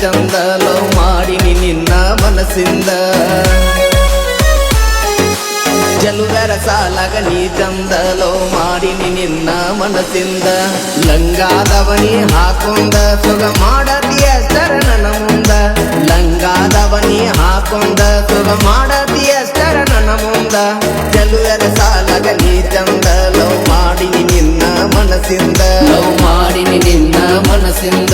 ಚಂದ ಲವ್ ಮಾಡಿನಿ ನಿನ್ನ ಮನಸ್ಸಿಂದ ಚೆಲುವರ ಸಾಲಾಗ ನೀ ಚಂದ ಲವ್ ಮಾಡಿನಿ ನಿನ್ನ ಮನಸ್ಸಿಂದ ಲಂಗಾದವನಿ ಹಾಕೊಂಡ ಸುಗ ಮಾಡತಿಯ ನನ್ನ ಮುಂದ ಲಂಗಾದವನಿ ಹಾಕೊಂಡ ಸುಗ ಮಾಡತಿಯ ನನ್ನ ಮುಂದ ಚೆಲುವರ ಸಾಲಾಗ ನೀ ಚಂದ ಲವ್ ಮಾಡಿನಿ ನಿನ್ನ ಮನಸ್ಸಿಂದ ಲವ್ ಮಾಡಿನಿ ನಿನ್ನ ಮನಸ್ಸಿಂದ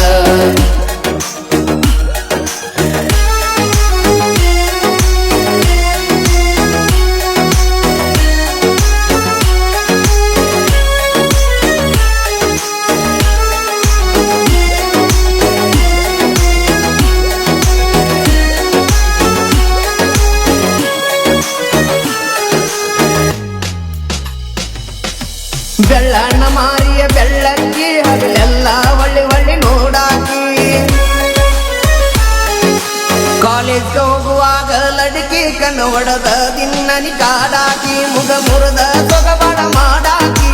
ಬೆಳ್ಳಣ್ಣ ಮಾರಿಯ ಬೆಳ್ಳಕ್ಕಿ ಹಗಲೆಲ್ಲ ಒಳ್ಳೆ ಒಳ್ಳೆ ನೋಡಾಕಿ ಕಾಲೇಜ್ಗೆ ಹೋಗುವಾಗ ಲಡಕಿ ಕಣ್ಣು ಹೊಡೆದ ದಿನ್ನನಿ ಕಾಡಾಕಿ ಮುಗ ಮುರಿದ ಸೊಗಬಾಳ ಮಾಡಾಕಿ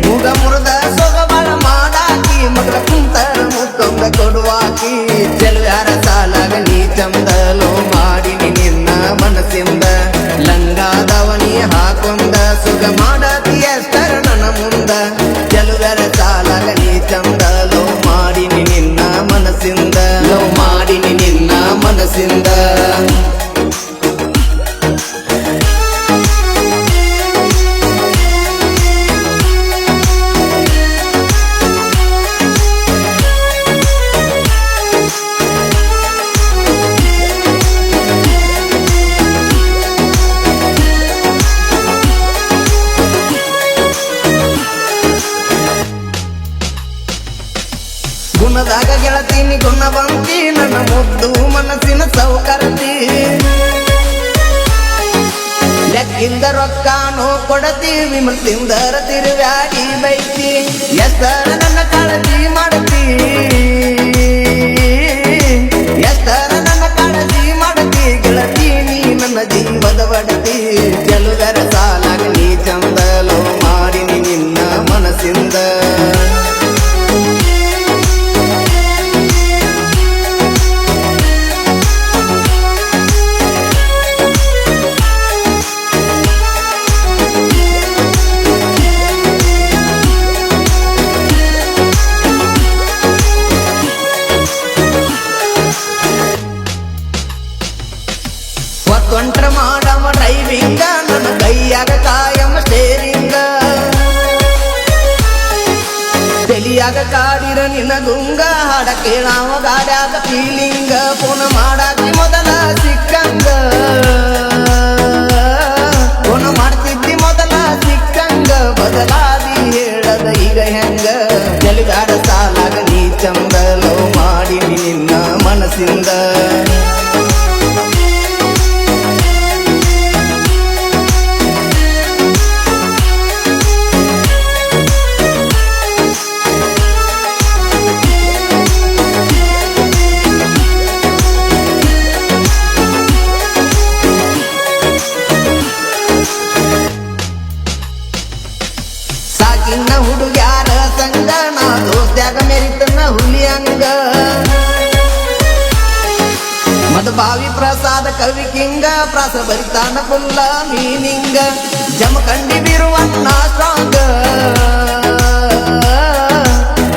ಮುಗ ಮುರಿದ ಸೊಗಬಾಳ ಮಾಡಾಕಿ ಮಗಳ ಕುಂತರ ಮುತ್ತೊಂದ ಕೊಡುವಾಕಿ ಚೆಲುವ್ಯಾರ ಸಾಲಾಗ ನೀ ಚಂದಲೋ ಮಾಡಿನಿ ನಿನ್ನ ಮನಸ್ಸಿಂದ ಲಂಗಾದವನಿ ಹಾಕೊಂಡ ಸುಗ ಮಾಡತಿಯ ನನ್ನ ಮುಂದ ಚೆಲುವರ ಸಾಲಾಗ ನೀ ಚಂದ ಲವ್ ಮಾಡಿನಿ ನಿನ್ನ ಮನಸ್ಸಿಂದ ಲವ್ ಮಾಡಿನಿ ನಿನ್ನ ಮನಸ್ಸಿಂದ ಗುಣದಾಗ ಗೆಳತೀನಿ ಗುಣವಂತಿ ನನ್ನ ಮುದ್ದು ಮನಸ್ಸಿನ ಸೌಕರ್ತಿ ಲೆಕ್ಕಿಂದ ರೊಕ್ಕಾನು ಕೊಡತಿ ವಿಮರ್ತಿಂದರ ತಿರುವ್ಯಾಡಿ ಬೈತಿ ಎಷ್ಟರ ನನ್ನ ಕಾಳಜಿ ಮಾಡತಿ ಎಷ್ಟರ ನನ್ನ ಕಾಳಜಿ ಮಾಡತಿ ಗೆಳತಿ ನೀ ನನ್ನ ಜೀವದ ಒಡತಿ ಚೆಲುವರ ಸಾಲಾಗ ನೀ ಚಂದಲೋ ಮಾಡಿನಿ ನಿನ್ನ ಮನಸ್ಸಿಂದ ತೊಂಟ್ರ ಮಾಡಮ ಡ್ರೈವಿಂಗ ನನ್ನ ಕೈಯಾಗ ಕಾಯಮ ಸ್ಟೇರಿಂಗ ತೆಲಿಯಾಗ ಕಾಡಿರ ನಿನ್ನ ಗುಂಗ ಹಾಡ ಕೇಳಾವ ಗಾಡ್ಯಾಗ ಫೀಲಿಂಗ ಫೋನ್ ಮಾಡಾಕಿ ಮೊದಲ ಸಿಕ್ಕಂಗ ಫೋನ್ ಮಾಡ್ತಿದ್ದಿ ಮೊದಲ ಸಿಕ್ಕಂಗ ಬದಲಾದಿ ಹೇಳದ ಈಗ ಹೆಂಗ ಚೆಲುಗಾಡ ಸಾಲಾಗ ನೀ ಚಂದ ಲವ್ ಮಾಡಿನಿ ನಿನ್ನ ಮನಸ್ಸಿಂದ ಸಾಕಿನ್ನ ಹುಡುಗ್ಯಾರ ಸಂಗ ನಾ ದೋಸ್ತ್ಯಾಗ ಮೆರಿತನ ಹುಲಿಯಂಗ ಮಧುಭಾವಿ ಪ್ರಸಾದ ಕವಿ ಕಿಂಗ ಪ್ರಾಸ ಬರಿತಾನ ಫುಲ್ಲ ಮೀನಿಂಗ ಜಮಖಂಡಿ ಬಿರುವನ್ನ ಸ್ಟ್ರಾಂಗ್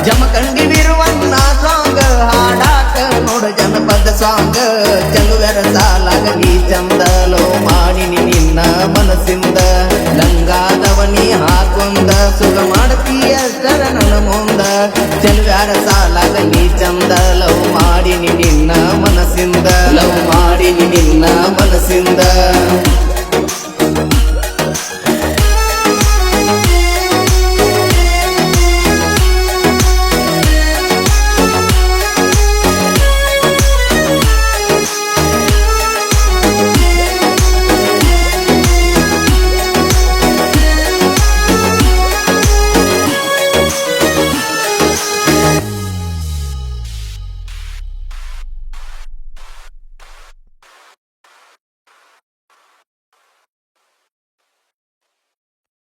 ಜಮಖಂಡಿ ಬಿರುವನ್ನ ಸ್ಟ್ರಾಂಗ್ ಹಾಡಾಕ ನೋಡ ಜನಪದ ಸಾಂಗ್ ಚೆಲುವರ ಸಾಲಾಗ ನೀ ಚಂದಲೋ ಮಾಡಿನಿ ನಿನ್ನ ಮನಸ್ಸಿಂದ ಲಂಗಾದವನಿ ಹಾಕೊಂಡ ಸುಗ ಮಾಡತೀಯ ನನ್ನ ಮುಂದ ಚೆಲುವ್ಯಾರ ಸಾಲಾಗ ನೀ ಚಂದ ಲವ್ ಮಾಡಿನಿ ನಿನ್ನ ಮನಸ್ಸಿಂದ ಲವ್ ಮಾಡಿನಿ ನಿನ್ನ ಮನಸ್ಸಿಂದ